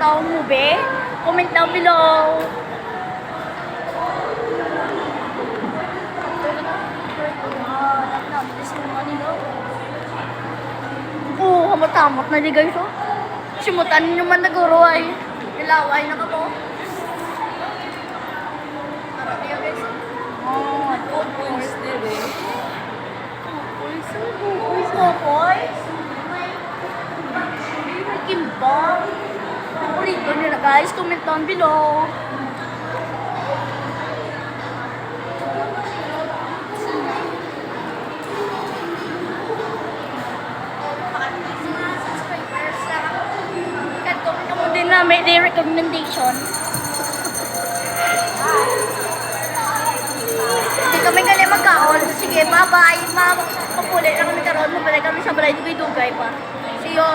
Macau movie? Comment down below. Oo, hamot-hamot na di guys, oh. Simutan nyo man naguro ay ilaway na ka po. Tara niya guys. Oh, good boys din eh. Good boys. May kimbang. Paborito nyo na guys, comment down below. Na may day recommendation. Hindi kami gali magkaon. Sige, bye-bye. Mapapuli na kami karoon. Mabalik kami sa balay dugay-dugay pa. See you.